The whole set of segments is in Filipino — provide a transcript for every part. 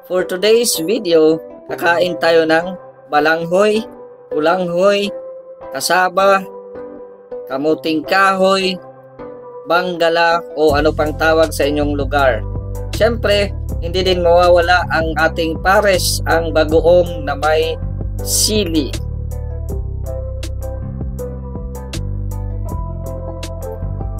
For today's video, kakain tayo ng balanghoy, ulanghoy, kasaba, kamuting kahoy, banggala o ano pang tawag sa inyong lugar. Siyempre, hindi din mawawala ang ating pares, ang bagoong na may sili.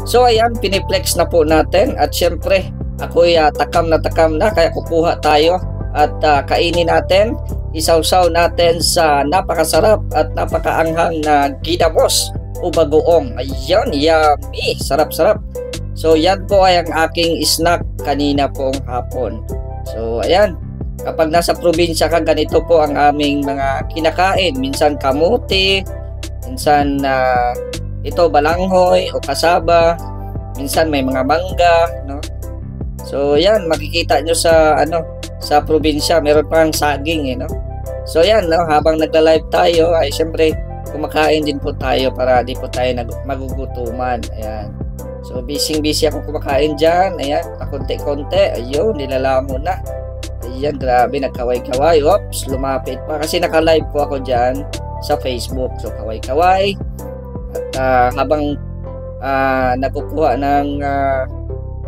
So ayan, piniplex na po natin at syempre ako'y takam na kaya kukuha tayo at kainin natin, isawsaw natin sa napakasarap at napakaanghang na ginamos o bagoong. Ayan, yummy, sarap-sarap. So yan po ay ang aking snack kanina pong hapon. So ayan, kapag nasa probinsya ka, ganito po ang aming mga kinakain. Minsan kamuti, minsan ito balanghoy o kasaba, minsan may mga mangga, no? So yan, makikita nyo sa sa probinsya, meron pang saging, no? So yan, no, habang nagla-live tayo ay siyempre kumakain din po tayo para di po tayo magugutuman. Ayan. So busy ako kumakain diyan. Ayan, kakonti-konti. Ayun, nilalamo na. Ayan, grabe, nagkaway-kaway. Oops, lumapit pa kasi naka-live po ako diyan sa Facebook. So kaway-kaway. At habang nakukuha ng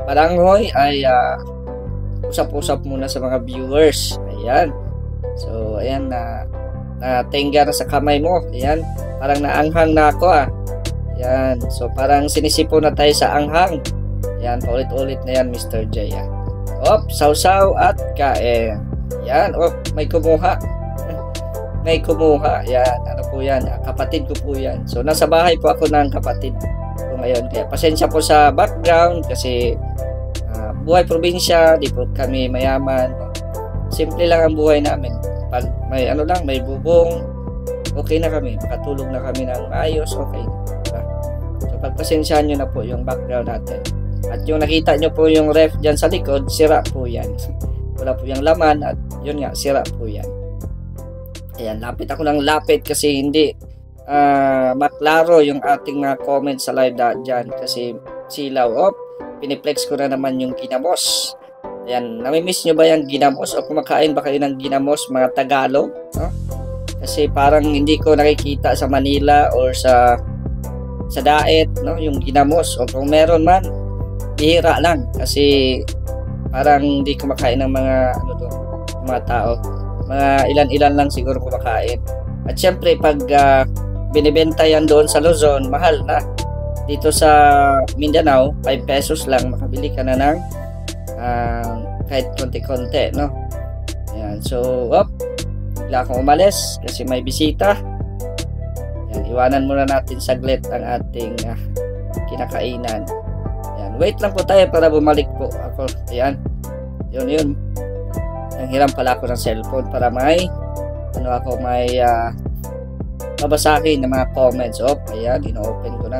balanghoy ay usap-usap muna sa mga viewers. Ayan. So ayan, natingga na sa kamay mo. Ayan, parang naanghang na ako Ayan, so parang sinisipo na tayo sa anghang. Ayan, paulit-ulit na yan, Mr. J. Sausaw at kain. Ayan, may kumuha. May kumuha. Ayan, ano po yan? Kapatid ko po yan. So nasa bahay po ako ng kapatid ko ngayon. Kaya pasensya po sa background kasi buhay probinsya, di po kami mayaman. Simple lang ang buhay namin. Pag may may bubong, okay na kami. Makatulog na kami ng ayos, okay na. So pagpasensyahan nyo na po yung background natin. At yung nakita nyo po yung ref dyan sa likod, sira po yan. Wala po yung laman at yun nga, sira po yan. Ayan, lapit ako ng lapit kasi hindi maklaro yung ating mga comments sa live dyan kasi silaw. Piniplex ko na naman yung ginamos. Ayan, namimiss nyo ba yung ginamos o kumakain ba kayo ng ginamos, mga Tagalog? No? Kasi parang hindi ko nakikita sa Manila or sa daet, no, yung ginamos. O kung meron man, bihira lang kasi parang hindi kumakain ng mga mga tao. Mga ilan-ilan lang siguro kumakain. At syempre pag binibenta yan doon sa Luzon, mahal na. Dito sa Mindanao, 5 pesos lang makabili ka na ng kahit konti-konti, no? Ayan, so bigla akong umalis kasi may bisita. Ayan, iwanan muna natin saglit ang ating kinakainan. Ayan, wait lang po tayo para bumalik po ako. Ayan, yun. Nanghiram pala ako ng cellphone para may may babasahin ng mga comments. Ayan, ino-open ko na.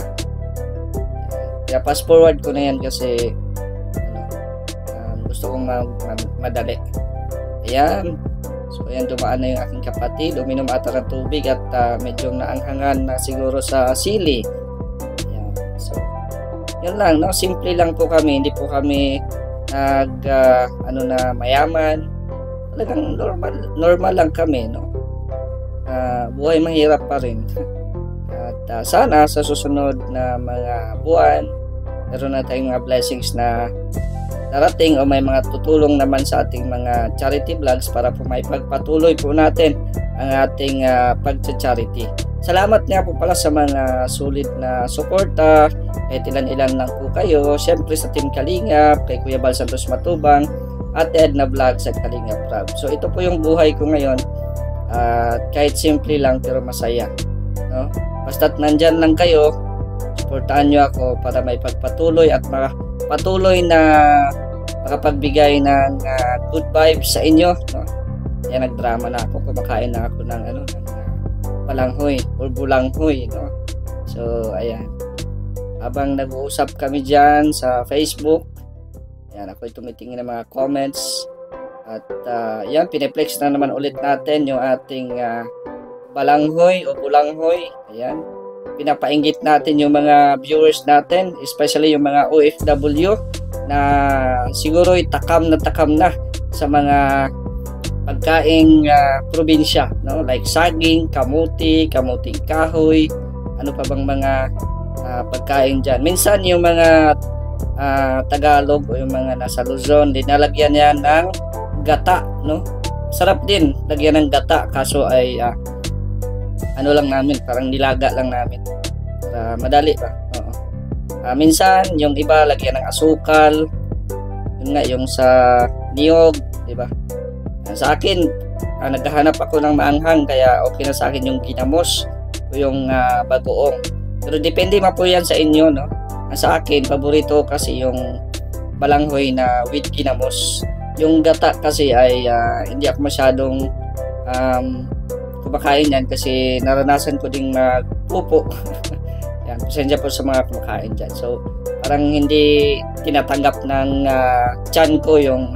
Kaya fast forward ko na yan kasi gusto kong madali. Ayan. So ayan, dumaan na yung aking kapatid. Uminom ata ng tubig at medyo naanghangan na siguro sa sili. Ayan. So yun lang, no? Simple lang po kami. Hindi po kami mayaman. Talagang normal lang kami, no? Buhay mahirap pa rin. At sana sa susunod na mga buwan meron na tayong mga blessings na darating o may mga tutulong naman sa ating mga charity vlogs para po may pagpatuloy po natin ang ating pag-charity. Salamat nga po pala sa mga sulit na suporta, kahit ilan-ilan lang po kayo. Siyempre sa Team Kalingap, kay Kuya Bal Santos Matubang, at Edna Vlogs at Kalingap Rab. So ito po yung buhay ko ngayon. Kahit simple lang pero masaya, no? Basta't nandyan lang kayo, suportahan nyo ako para may pagpatuloy at patuloy na makapagbigay ng good vibes sa inyo, no? Kaya nagdrama na ako, kumakain na ako ng balanghoy or bulanghoy, no? So ayan, habang nag-uusap kami dyan sa Facebook, ayan, ako'y tumitingin ng mga comments at yan, piniplex na naman ulit natin yung ating balanghoy o bulanghoy. Ayan, pinapainggit natin yung mga viewers natin, especially yung mga OFW na siguro takam na sa mga pagkaing probinsya, no? Like saging, kamuti, kamuting kahoy, ano pa bang mga pagkain dyan. Minsan yung mga Tagalog o yung mga nasa Luzon, dinalagyan yan ng gata, no? Sarap din lagyan ng gata, kaso ay ano lang namin, parang nilaga lang namin para madali pa. Oo. Minsan yung iba lagyan ng asukal, yun nga yung sa niyog, di ba? Sa akin, naghahanap ako ng maanghang, kaya okay na sa akin yung ginamos o yung bagoong. Pero depende ma po yan sa inyo, no? Sa akin, paborito kasi yung balanghoy na with ginamos. Yung gata kasi ay hindi ako masyadong kumakain yan kasi naranasan ko ding magpupo. Yan, pasensya po sa mga kumakain dyan. So, parang hindi tinatanggap ng tiyan ko yung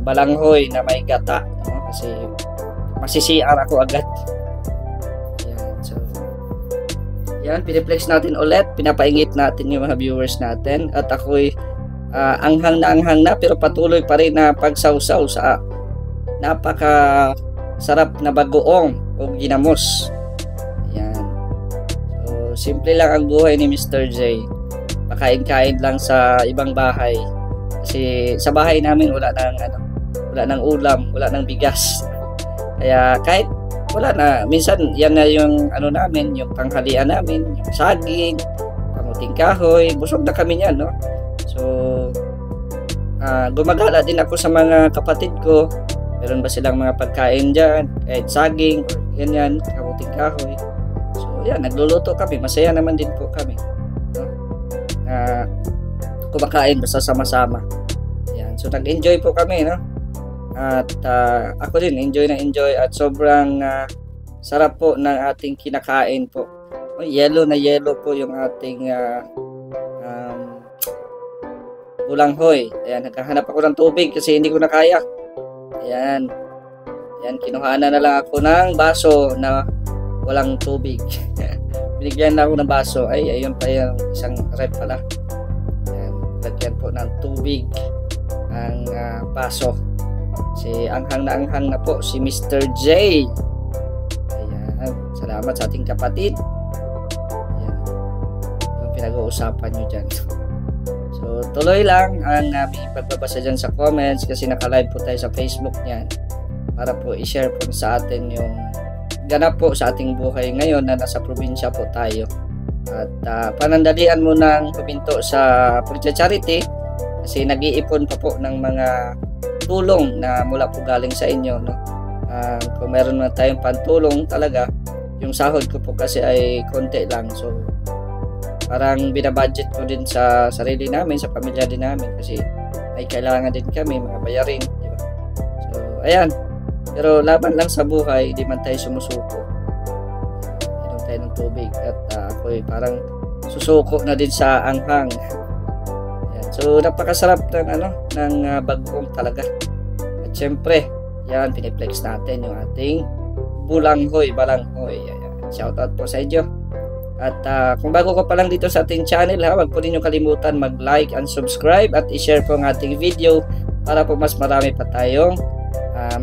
balanghoy na may gata, no? Kasi masisiar ako agad. Yan, piniplex natin ulit, pinapaingit natin yung mga viewers natin, at ako'y anghang na pero patuloy pa rin na pagsawsaw sa napaka sarap na bagoong o ginamos. Yan. So, simple lang ang buhay ni Mr. J. Pakain-kain lang sa ibang bahay. Kasi sa bahay namin wala nang ulam, wala nang bigas. Kaya kahit wala na, minsan yan na yung namin, yung tanghalian namin, yung saging, kamuting kahoy, busog na kami niyan, no? So gumagala din ako sa mga kapatid ko, meron ba silang mga pagkain dyan, kahit saging, ganyan, kamuting kahoy. So yan, nagluluto kami, masaya naman din po kami, no? Kumakain basta sama-sama. Yan, so nag-enjoy po kami, no? At ako din enjoy at sobrang sarap po ng ating kinakain po. Yellow na yellow po yung ating bulanghoy. Ayan, naghahanap ako ng tubig kasi hindi ko na kaya. Ayan, kinuhanan na lang ako ng baso na walang tubig. Binigyan na ako ng baso. Ay, ayun pa yung isang rep pala. Ayan, lagyan po ng tubig ang baso. Anghang na po si Mr. J. Ayan, salamat sa ating kapatid. Ayan, yung pinag-uusapan nyo dyan. So tuloy lang ang aming pagbabasa dyan sa comments kasi naka-live po tayo sa Facebook niyan para po i-share po sa atin yung ganap po sa ating buhay ngayon na nasa probinsya po tayo. At panandalian mo ng puminto sa Project Charity kasi nag-iipon pa po ng mga tulong na mula po galing sa inyo, no? Kung meron na tayong pantulong talaga, yung sahod ko po kasi ay konti lang, so parang binabudget ko din sa sarili namin, sa pamilya din namin kasi may kailangan din kami mga bayarin, di ba? So ayan, pero laban lang sa buhay, hindi man tayo sumusuko. Inom tayo ng tubig at ako'y parang susuko na din sa anghang. So napakasarap ng bagoong talaga. At syempre, yan, piniplex natin yung ating balanghoy. Ayan, shout out po sa inyo. At kung bago ka pa lang dito sa ating channel, wag po ninyo kalimutan mag-like and subscribe at i-share po ang ating video para po mas marami pa tayong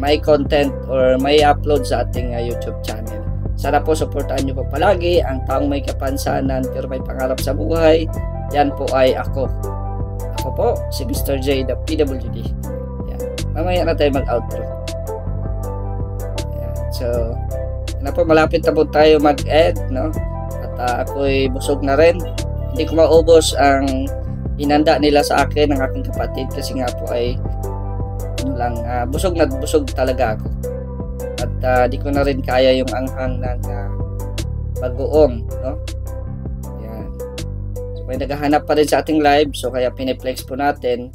may content or may upload sa ating YouTube channel. Sana po supportahan nyo po palagi ang taong may kapansanan pero may pangarap sa buhay. Yan po ay ako. Ako po, si Mr. J, the PWD. Yan. Mamaya na tayo mag-outro. Yan. So, na po, malapit na po tayo mag-end, no? At ako'y busog na rin. Hindi ko maubos ang inanda nila sa akin ng aking kapatid kasi nga po ay busog na busog talaga ako. At di ko na rin kaya yung anghang ng bagoong, no? May naghahanap pa rin sa ating live, so kaya piniplex po natin.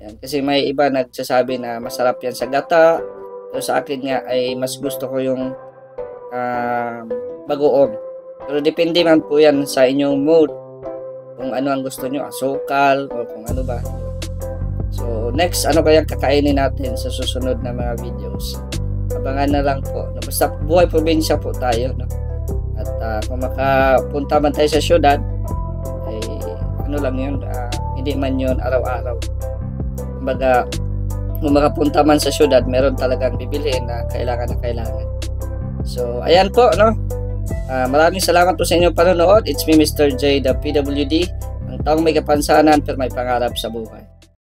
Yan, kasi may iba nagsasabi na masarap yan sa gata, pero sa akin nga ay mas gusto ko yung bagoong. Pero depende man po yan sa inyong mood, kung ano ang gusto nyo, asukal o kung ano ba. So next, ano kayang kakainin natin sa susunod na mga videos, abangan na lang po. Basta buhay probinsya po tayo, no? At kung makapunta man tayo sa syudad, lang yun, hindi man yun araw-araw. Kumbaga, kung makapunta man sa syudad, meron talagang bibiliin na kailangan na kailangan. So, ayan po, no? Maraming salamat po sa inyong panonood. It's me, Mr. J, the PWD, ang taong may kapansanan pero may pangarap sa buhay.